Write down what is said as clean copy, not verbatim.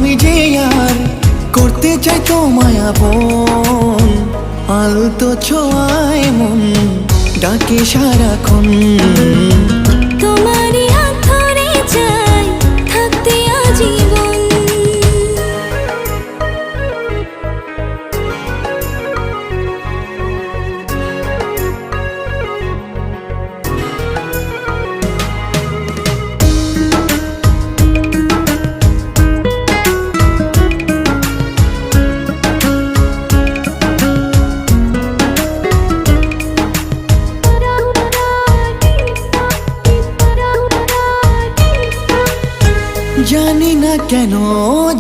আমি যে আর করতে চাই তোমায় আপন, আলতো ছোঁয়ায় মন ডাকে সারাক্ষণ। তোমারই হাত ধরে চাই থাকতে আজীবন। জানি না কেন